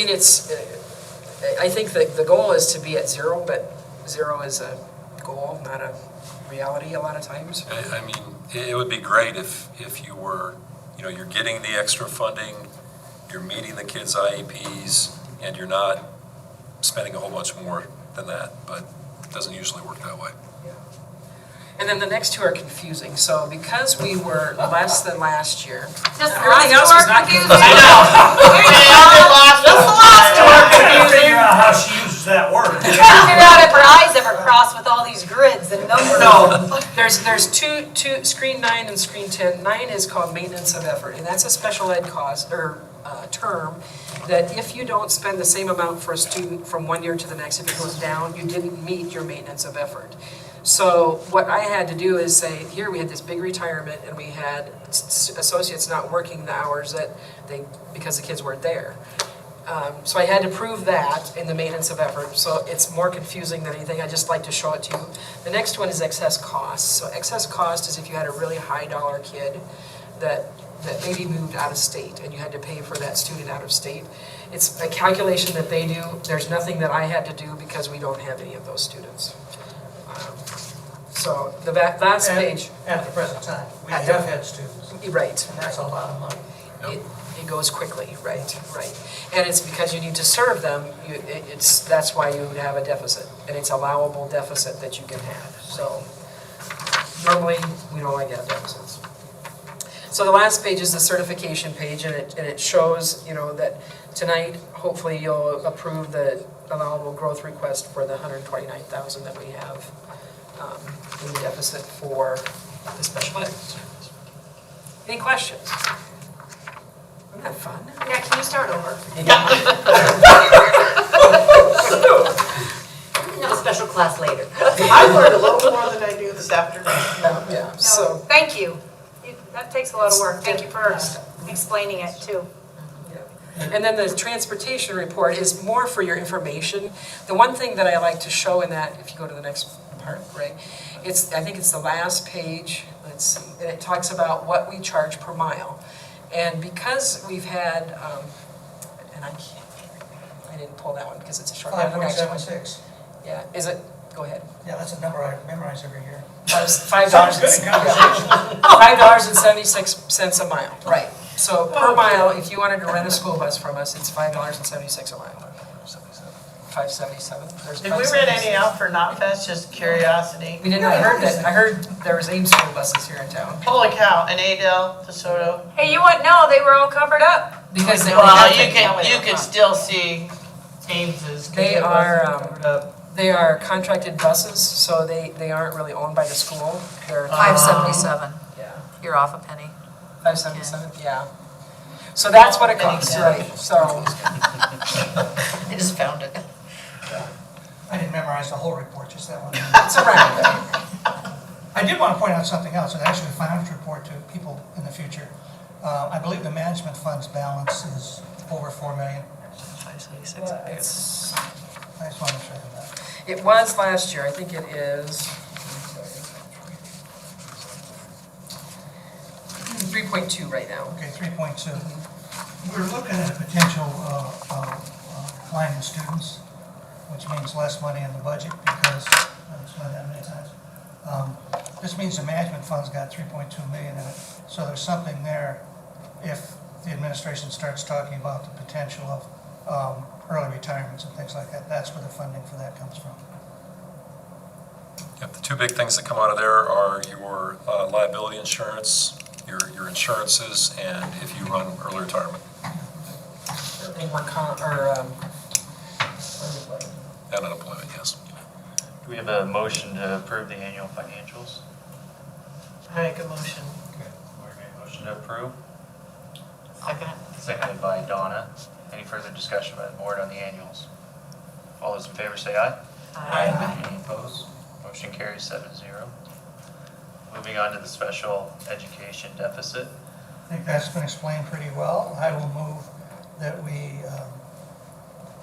think that the goal is to be at 0, but 0 is a goal, not a reality a lot of times. It would be great if you were, you're getting the extra funding, you're meeting the kids' IEPs, and you're not spending a whole bunch more than that, but it doesn't usually work that way. And then the next 2 are confusing. So because we were less than last year, Just the everything last else 2 was are not confusing. Figure out how she uses that word. Figure out if her eyes ever cross with all these grids and numbers. No, there's two, screen 9 and screen 10. 9 is called maintenance of effort, and that's a special ed cost, or term, that if you don't spend the same amount for a student from 1 year to the next, if it goes down, you didn't meet your maintenance of effort. So what I had to do is say, here we had this big retirement, and we had associates not working the hours because the kids weren't there. So I had to prove that in the maintenance of effort. So it's more confusing than anything. I just like to show it to you. The next one is excess costs. So excess cost is if you had a really high dollar kid that maybe moved out of state and you had to pay for that student out of state. It's a calculation that they do. There's nothing that I had to do because we don't have any of those students. So the last page, At the present time, we At have the- had students, right, and that's a lot of money. it goes quickly, right. And it's because you need to serve them, that's why you would have a deficit, and it's allowable deficit that you can have, so. Normally, we don't like to have deficits. So the last page is the certification page, and it shows, that tonight, hopefully you'll approve the allowable growth request for the 129,000 that we have in the deficit for the special ed. Any questions? Isn't that fun? Yeah, can you start over? No special class later. I learned a little more than I do this afternoon. Yeah, No, so, thank you. That takes a lot of work. Thank you for explaining it too. and then the transportation report is more for your information. The one thing that I like to show in that, if you go to the next part, right, I think it's the last page, let's see, and it talks about what we charge per mile. And because we've had, and I didn't pull that one because it's a short. 5.76. Yeah, is it, go ahead. Yeah, that's a number I memorize every year. $5. Sounds good in conversation. $5.76 a mile. Right. So per mile, if you wanted to rent a school bus from us, it's $5.76 a mile. 577. There's Did we rent any out for Knotfest, just curiosity? We didn't, I heard there was AIM school buses here in town. Holy cow, in Adel, DeSoto. Hey, you wouldn't know, they were all covered up. Because they Well, have you can still see Ames's. They are contracted buses, so they aren't really owned by the school. They're 577, Yeah, you're off a penny. 577, yeah. So that's what it costs, right, so. I just found it. I didn't memorize the whole report, just that one. It's around. I did want to point out something else, and actually a financial report to people in the future. I believe the management fund's balance is over 4 million. 576. It's, I just wanted to show you that. it was last year, I think it is. 3.2 right now. Okay, 3.2. We're looking at a potential decline in students, which means less money in the budget because, I've explained that many times. This means the management fund's got 3.2 million in it. So there's something there if the administration starts talking about the potential of early retirements and things like that. That's where the funding for that comes from. Yep, the two big things that come out of there are your liability insurance, your insurances, and if you run early retirement. And And unemployment, yes. Do we have a motion to approve the annual financials? I make a motion. Lori made a motion to approve, Second. seconded by Donna. Any further discussion by the board on the annuals? All those in favor say aye. Aye. Any opposed? Motion carries 7-0. Moving on to the special education deficit. I think that's been explained pretty well. I will move that we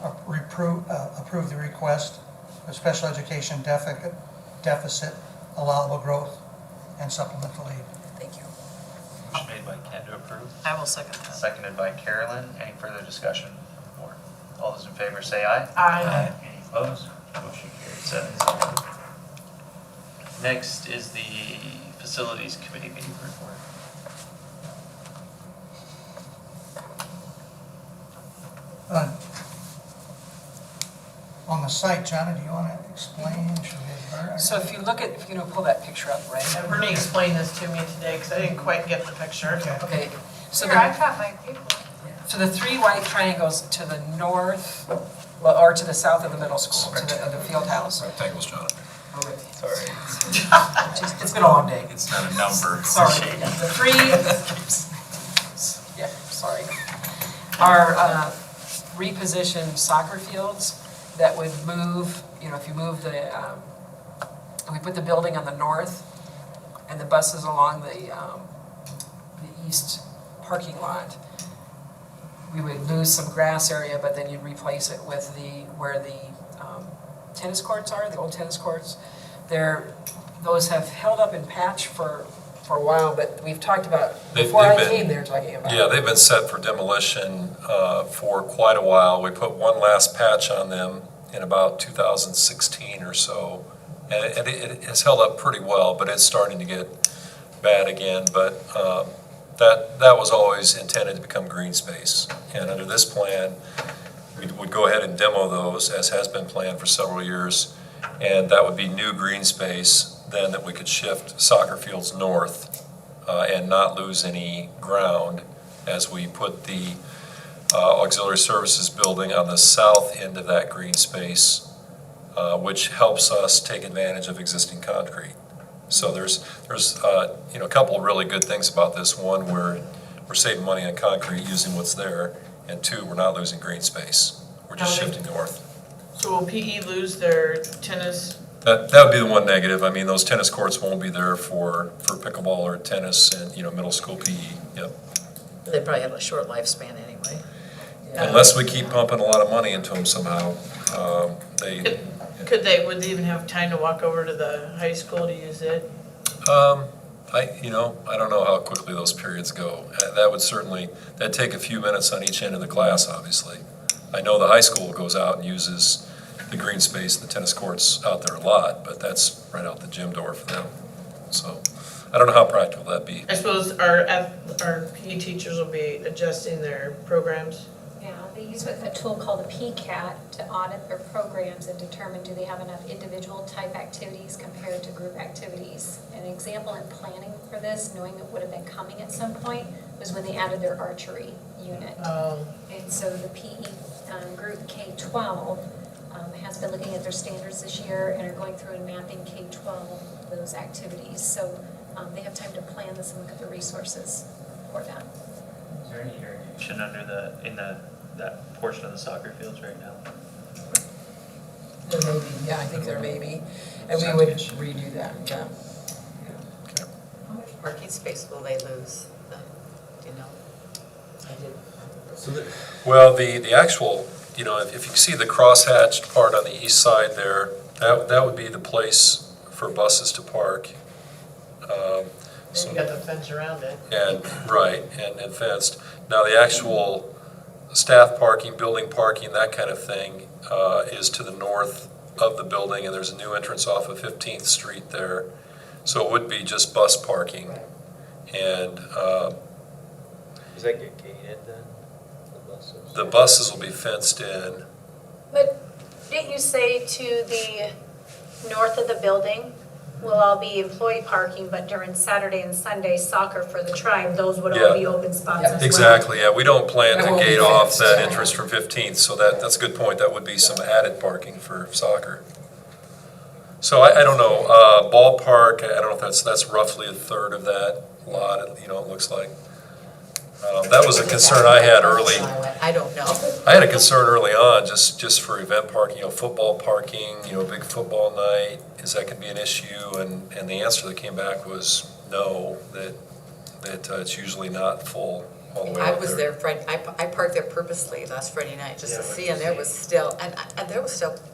approve the request of special education deficit, allowable growth, and supplemental aid. thank you. Motion made by Ken to approve, I will second that. seconded by Carolyn. Any further discussion? Or all those in favor say aye. Aye. Any opposed? Motion carries 7-0. Next is the facilities committee meeting report. On the site, Johnny, do you want to explain? Should we- So if you look at, if you pull that picture up, right? And Bernie explained this to me today because I didn't quite get the picture. Okay, so Here, I the, got my paper. so the three white triangles to the north, well, or to the south of the middle school, to the field house. Rectangles, John. Sorry. It's been a long day. It's not a number. it's a Sorry. shape. The three, yeah, sorry, are repositioned soccer fields that would move, if you move we put the building on the north and the buses along the east parking lot, we would lose some grass area, but then you'd replace it with where the tennis courts are, the old tennis courts. Those have held up in patch for a while, but we've talked about, before I came there, talking about. Yeah, they've been set for demolition for quite a while. We put one last patch on them in about 2016 or so, And it has held up pretty well, but it's starting to get bad again. But that was always intended to become green space. And under this plan, we would go ahead and demo those, as has been planned for several years. And that would be new green space, then that we could shift soccer fields north and not lose any ground as we put the auxiliary services building on the south end of that green space, which helps us take advantage of existing concrete. So there's a couple of really good things about this. One, we're saving money on concrete using what's there, and two, we're not losing green space. We're just shifting north. So will PE lose their tennis? That would be the one negative. I mean, those tennis courts won't be there for pickleball or tennis and, middle school PE. Yep. They probably have a short lifespan anyway. Unless we keep pumping a lot of money into them somehow, Would they even have time to walk over to the high school to use it? I don't know how quickly those periods go. That'd take a few minutes on each end of the class, obviously. I know the high school goes out and uses the green space, the tennis courts out there a lot, but that's right out the gym door for them. So I don't know how practical that'd be. I suppose our PE teachers will be adjusting their programs. Yeah, they use a tool called a PCAT to audit their programs and determine do they have enough individual type activities compared to group activities. An example in planning for this, knowing it would have been coming at some point, was when they added their archery unit. And so the PE group K-12 has been looking at their standards this year and are going through and mapping K-12 those activities. So they have time to plan this and look at the resources for that. Is there any irrigation under that portion of the soccer fields right now? There may be, yeah, I think there may be, and we would redo that, yeah. How much parking space will they lose then? Do you know? Well, the actual, if you see the crosshatched part on the east side there, that would be the place for buses to park. So you got the fence around it. And fenced. Now, the actual staff parking, building parking, that kind of thing, is to the north of the building, and there's a new entrance off of 15th Street there. So it would be just bus parking. And Does that get gated then, the buses? the buses will be fenced in. But didn't you say to the north of the building will all be employee parking, but during Saturday and Sunday soccer for the tribe, those would all be open spots as well? Exactly, yeah. We don't plan That to won't be gate off fenced. that entrance from 15th, so that's a good point. That would be some added parking for soccer. So I don't know, ballpark, I don't know if that's roughly a third of that lot, it looks like. That was a concern I had early. I don't know. I had a concern early on, just for event parking, football parking, big football night, is that could be an issue? And the answer that came back was no, that it's usually not full all the way I out was there Friday, I parked there purposely last Friday night just to see, and there was still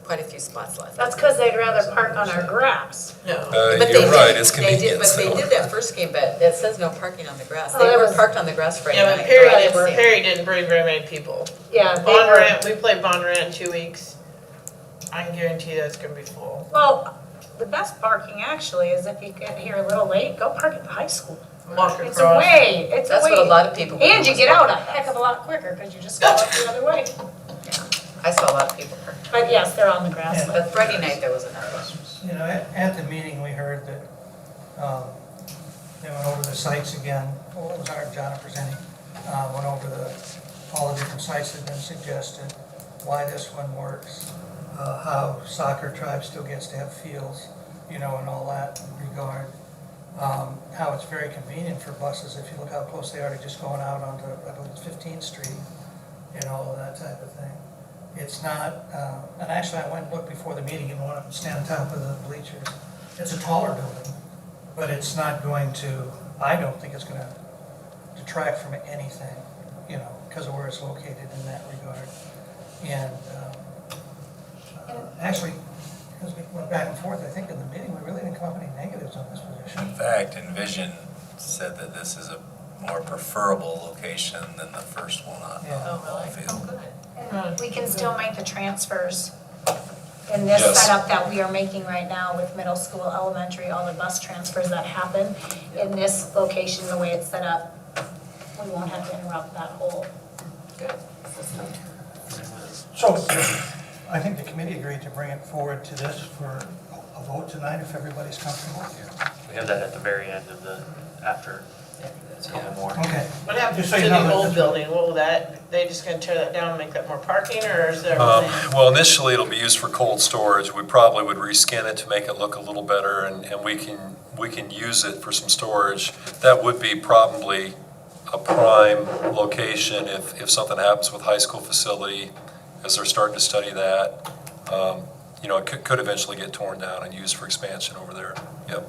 quite a few spots left. That's because they'd rather park on our grass. No. But they You're right, did- it's they did- convenience. But they did that first game, but it says no parking on the grass. Oh, They that were was- parked on the grass Friday Yeah, night. but Perry didn't bring very many people. Yeah, they were. Bondurant, we played Bondurant in 2 weeks. I can guarantee that's gonna be full. Well, the best parking actually is if you get here a little late, go park at the high school. Walk It's across. it's a That's way. what a lot of people do. And you get out a heck of a lot quicker because you just go up the other way. I saw a lot of people parked. But yes, they're on the grass. But Friday night, there was enough. At the meeting, we heard that they went over the sites again. Well, it was our John presenting. Went over all the different sites that have been suggested, why this one works, how soccer tribe still gets to have fields, and all that regard. How it's very convenient for buses, if you look how close they are to just going out onto, I believe it's 15th Street, and all of that type of thing. It's not, and actually I went and looked before the meeting and went up and stand on top of the bleachers. It's a taller building, but it's not going to, I don't think it's gonna detract from anything, because of where it's located in that regard. And actually, as we went back and forth, I think in the meeting, we really didn't come up with any negatives on this position. In fact, Envision said that this is a more preferable location than the first one on Yeah. the ball field. We can still make the transfers in this Yes. setup that we are making right now with middle school, elementary, all the bus transfers that happen, in this location, the way it's set up, we won't have to interrupt that whole system. So I think the committee agreed to bring it forward to this for a vote tonight, if everybody's comfortable. We have that at the very end of the, after, a couple more. Okay. What happens Just to so you know the that old this- building? What will that, they just gonna tear that down and make that more parking, or is there? Well, initially, it'll be used for cold storage. We probably would reskin it to make it look a little better, and we can use it for some storage. That would be probably a prime location if something happens with high school facility, as they're starting to study that. You know, it could eventually get torn down and used for expansion over there. Yep.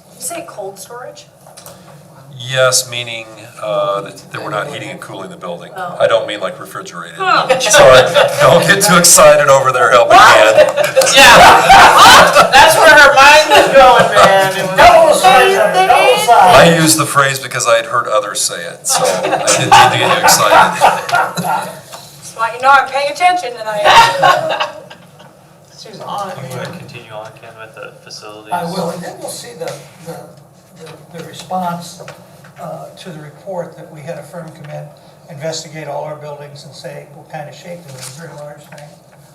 Did you say cold storage? Yes, meaning that we're not heating and cooling the building. Oh. I don't mean like refrigerated. Sorry, don't get too excited over there, help me man. Yeah, that's where her mind is going, man. It was- I used the phrase because I had heard others say it, so I didn't need to get you excited. That's why you know I'm paying attention tonight. She's on it, You man. want to continue on, Ken, with the facilities? I will, and then we'll see the response to the report that we had a firm come in, investigate all our buildings and say what kind of shape they were. It was a very large thing,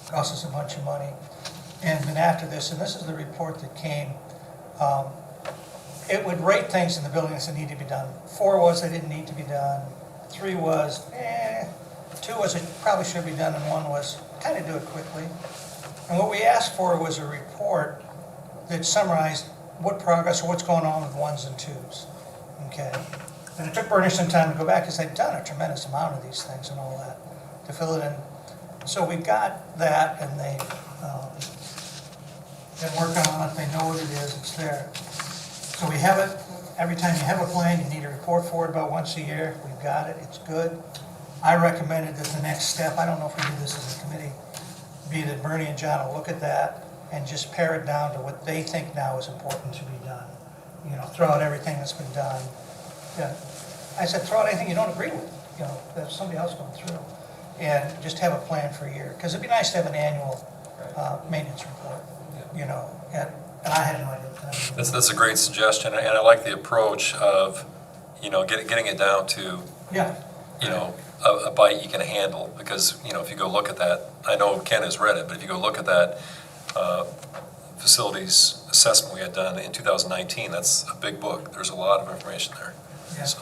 cost us a bunch of money. And then after this, and this is the report that came, it would rate things in the buildings that need to be done. 4 was they didn't need to be done, 3 was, 2 was it probably should be done, and 1 was kind of do it quickly. And what we asked for was a report that summarized what progress or what's going on with 1s and 2s, okay? And it took Bernie some time to go back because they'd done a tremendous amount of these things and all that, to fill it in. So we got that, and they've been working on it, they know what it is, it's there. So we have it, every time you have a plan, you need a report for it about once a year, we've got it, it's good. I recommended that the next step, I don't know if we do this as a committee, be that Bernie and John will look at that and just pare it down to what they think now is important to be done. You know, throw out everything that's been done. Yeah. I said, throw out anything you don't agree with, you know, that somebody else going through. And just have a plan for a year. Because it'd be nice to have an annual maintenance report, you know, and I had no idea at the time. That's a great suggestion, and I like the approach of, you know, getting it down to, Yeah, you know, a bite you can handle, because, you know, if you go look at that, I know Ken has read it, but if you go look at that facilities assessment we had done in 2019, that's a big book. There's a lot of information there. Yeah. So,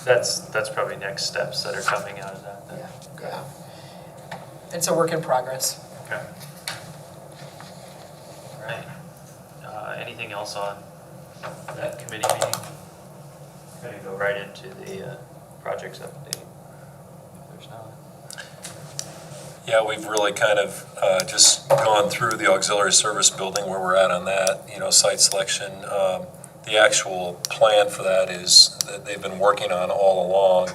That's probably next steps that are coming out of that then. Yeah. It's a work in progress. Okay. All right. Anything else on that committee meeting? Going to go right into the projects update. If there's not. yeah, we've really kind of just gone through the auxiliary service building, where we're at on that, you know, site selection. The actual plan for that is that they've been working on all along,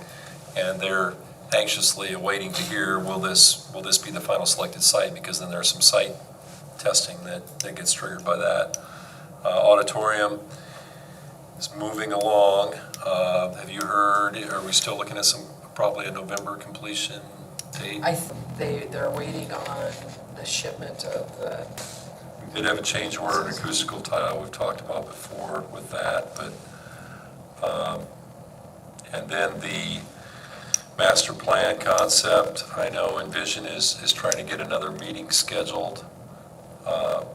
and they're anxiously awaiting to hear, will this be the final selected site, because then there's some site testing that gets triggered by that. Auditorium is moving along. Have you heard, are we still looking at probably a November completion date? They're waiting on the shipment of the, We did have a change order, an acoustical tile we've talked about before with that, but, and then the master plan concept, I know Envision is trying to get another meeting scheduled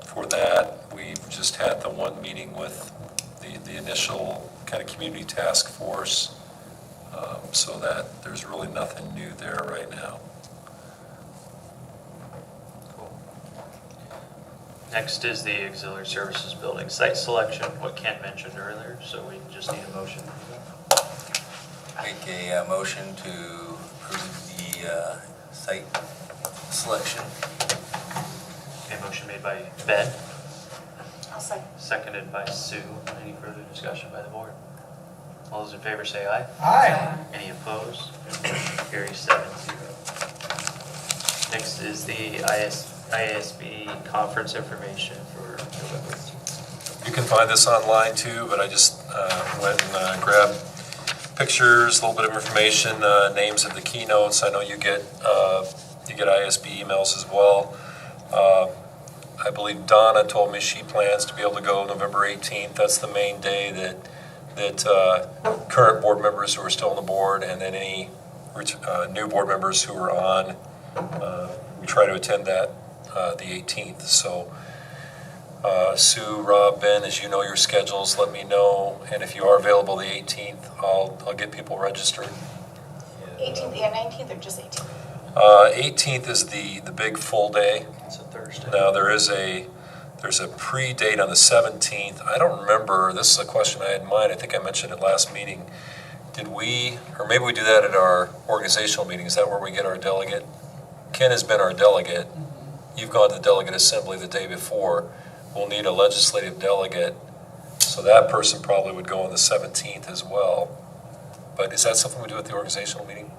for that. We've just had the one meeting with the initial kind of community task force, so that there's really nothing new there right now. Cool. Next is the auxiliary services building site selection, what Ken mentioned earlier, so we just need a motion. Make a motion to approve the site selection. A motion made by Ben, I'll say. seconded by Sue. Any further discussion by the board? All those in favor say aye. aye. Any opposed? Carries 7-0. Next is the ISB conference information for November. You can find this online too, but I just went and grabbed pictures, a little bit of information, names of the keynotes. I know you get ISB emails as well. I believe Donna told me she plans to be able to go November 18th. That's the main day that current board members who are still on the board and then any new board members who are on, we try to attend that the 18th. So Sue, Rob, Ben, as you know your schedules, let me know. And if you are available the 18th, I'll get people registered. 18th and 19th or just 18th? 18th is the big full day. It's a Thursday. Now, there's a pre-date on the 17th. I don't remember, this is a question I had in mind, I think I mentioned it last meeting. Did we, or maybe we do that at our organizational meeting, is that where we get our delegate? Ken has been our delegate. You've gone to the delegate assembly the day before. We'll need a legislative delegate, so that person probably would go on the 17th as well. But is that something we do at the organizational meeting?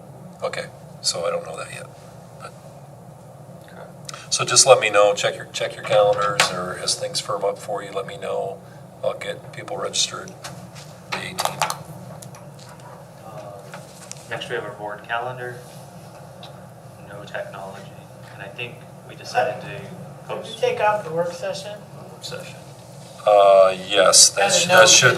Okay, so I don't know that yet. So just let me know, check your calendars, or as things firm up for you, let me know. I'll get people registered the 18th. Next we have our board calendar, no technology, and I think we decided to Did you post take off the work session? session. Yes, that should